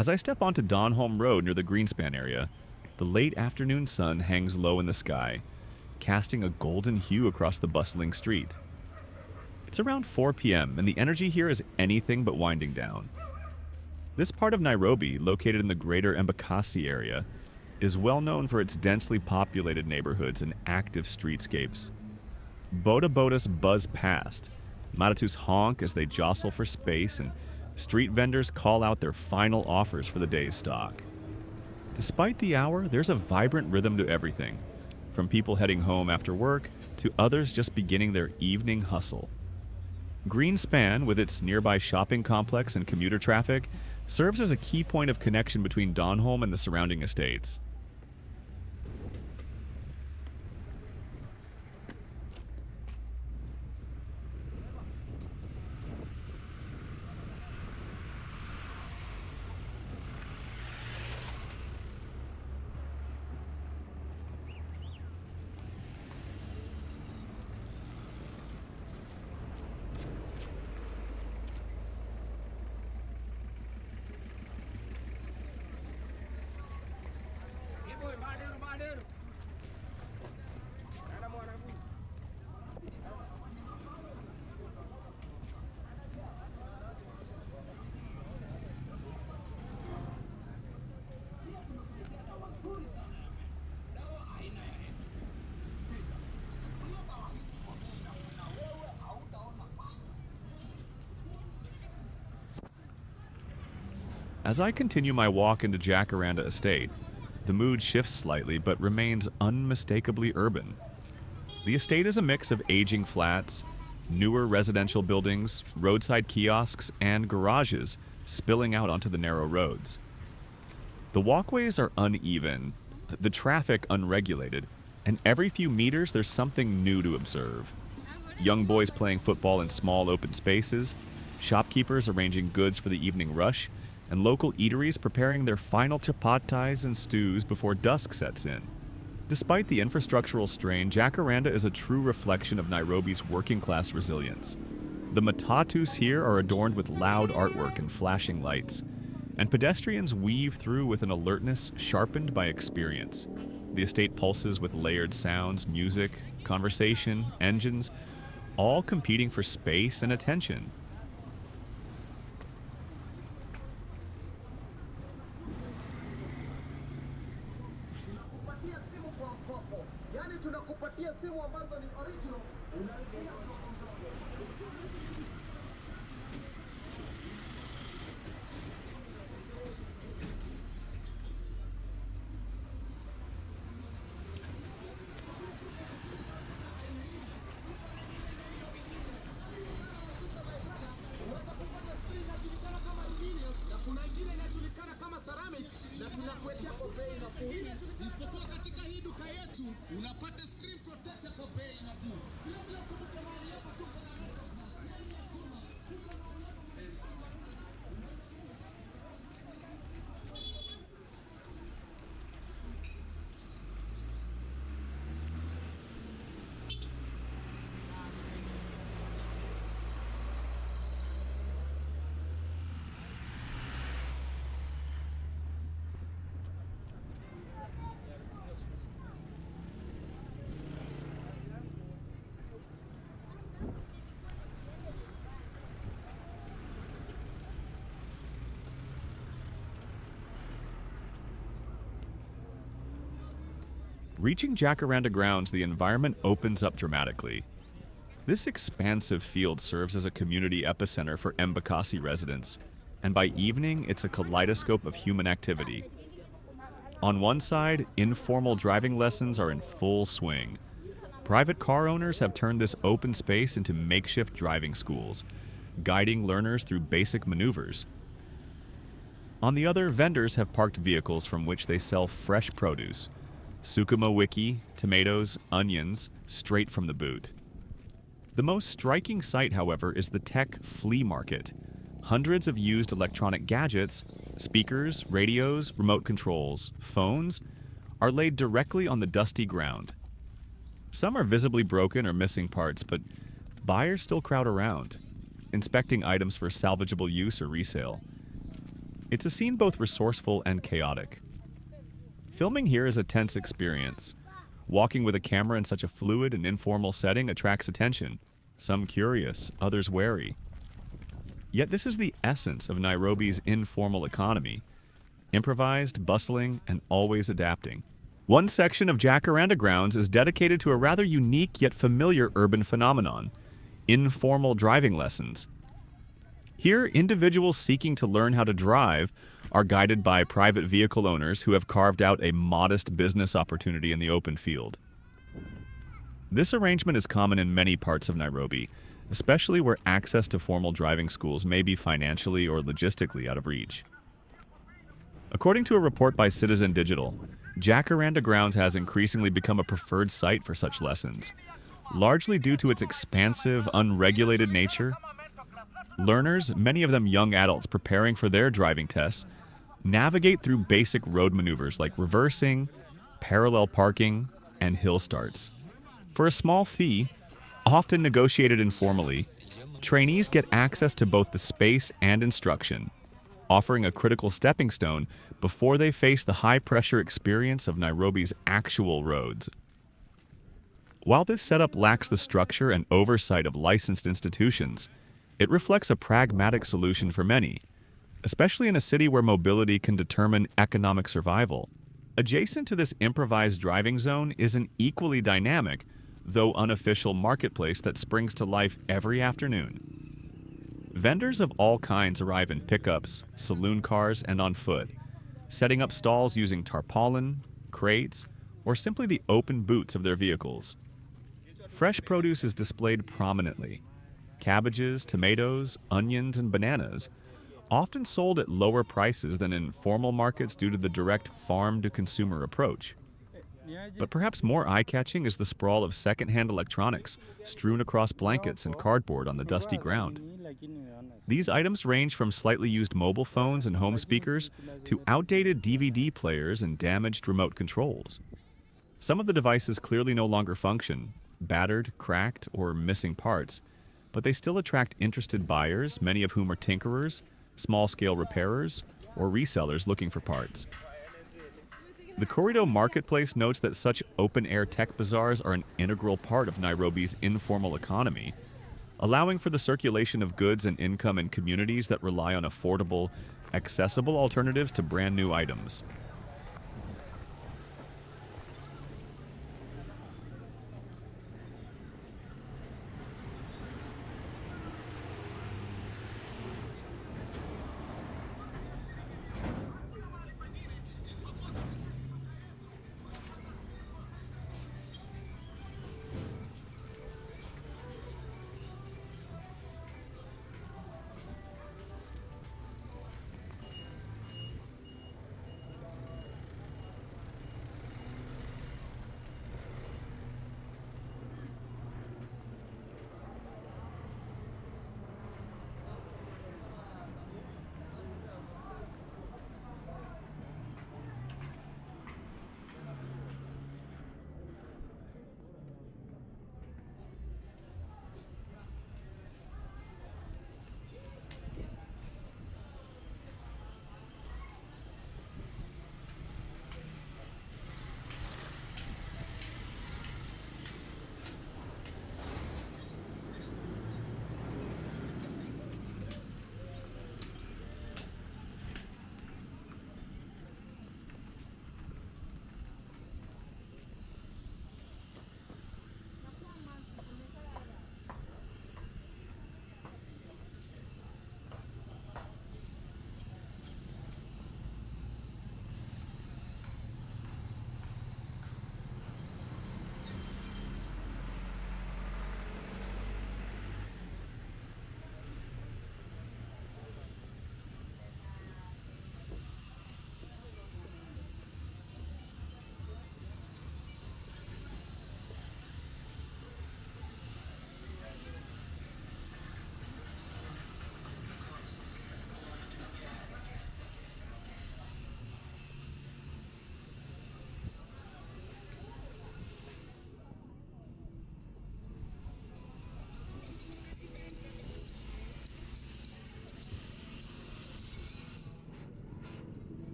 As I step onto Donholm Road near the GreenSpan area, the late afternoon sun hangs low in the sky, casting a golden hue across the bustling street. It's around 4 p.m., and the energy here is anything but winding down. This part of Nairobi, located in the greater Embakasi area, is well known for its densely populated neighborhoods and active streetscapes. Boda-bodas buzz past, matatus honk as they jostle for space, and street vendors call out their final offers for the day's stock. Despite the hour, there's a vibrant rhythm to everything, from people heading home after work to others just beginning their evening hustle. GreenSpan, with its nearby shopping complex and commuter traffic, serves as a key point of connection between Donholm and the surrounding estates. As I continue my walk into Jacaranda Estate, the mood shifts slightly but remains unmistakably urban. The estate is a mix of aging flats, newer residential buildings, roadside kiosks, and garages spilling out onto the narrow roads. The walkways are uneven, the traffic unregulated, and every few meters there's something new to observe. Young boys playing football in small open spaces, shopkeepers arranging goods for the evening rush, and local eateries preparing their final chapatis and stews before dusk sets in. Despite the infrastructural strain, Jacaranda is a true reflection of Nairobi's working-class resilience. The matatus here are adorned with loud artwork and flashing lights, and pedestrians weave through with an alertness sharpened by experience. The estate pulses with layered sounds, music, conversation, engines, all competing for space and attention. Isipokuwa katika hii duka yetu unapata screen protector kwa bei nafuu. Bila kumbuka mahali hapa tu. Reaching Jacaranda Grounds, the environment opens up dramatically. This expansive field serves as a community epicenter for Embakasi residents, and by evening, it's a kaleidoscope of human activity. On one side, informal driving lessons are in full swing. Private car owners have turned this open space into makeshift driving schools, guiding learners through basic maneuvers. On the other, vendors have parked vehicles from which they sell fresh produce, sukuma wiki, tomatoes, onions, straight from the boot. The most striking sight, however, is the tech flea market. Hundreds of used electronic gadgets, speakers, radios, remote controls, phones, are laid directly on the dusty ground. Some are visibly broken or missing parts, but buyers still crowd around, inspecting items for salvageable use or resale. It's a scene both resourceful and chaotic. Filming here is a tense experience. Walking with a camera in such a fluid and informal setting attracts attention, some curious, others wary. Yet this is the essence of Nairobi's informal economy: improvised, bustling, and always adapting. One section of Jacaranda Grounds is dedicated to a rather unique yet familiar urban phenomenon: informal driving lessons. Here, individuals seeking to learn how to drive are guided by private vehicle owners who have carved out a modest business opportunity in the open field. This arrangement is common in many parts of Nairobi, especially where access to formal driving schools may be financially or logistically out of reach. According to a report by Citizen Digital, Jacaranda Grounds has increasingly become a preferred site for such lessons, largely due to its expansive, unregulated nature. Learners, many of them young adults preparing for their driving tests, navigate through basic road maneuvers like reversing, parallel parking, and hill starts. For a small fee, often negotiated informally, trainees get access to both the space and instruction, offering a critical stepping stone before they face the high-pressure experience of Nairobi's actual roads. While this setup lacks the structure and oversight of licensed institutions, it reflects a pragmatic solution for many, especially in a city where mobility can determine economic survival. Adjacent to this improvised driving zone is an equally dynamic, though unofficial, marketplace that springs to life every afternoon. Vendors of all kinds arrive in pickups, saloon cars, and on foot, setting up stalls using tarpaulin, crates, or simply the open boots of their vehicles. Fresh produce is displayed prominently: cabbages, tomatoes, onions, and bananas, often sold at lower prices than in formal markets due to the direct farm-to-consumer approach. But perhaps more eye-catching is the sprawl of second-hand electronics strewn across blankets and cardboard on the dusty ground. These items range from slightly used mobile phones and home speakers to outdated DVD players and damaged remote controls. Some of the devices clearly no longer function, battered, cracked, or missing parts, but they still attract interested buyers, many of whom are tinkerers, small-scale repairers, or resellers looking for parts. The Corridor Marketplace notes that such open-air tech bazaars are an integral part of Nairobi's informal economy, allowing for the circulation of goods and income in communities that rely on affordable, accessible alternatives to brand-new items.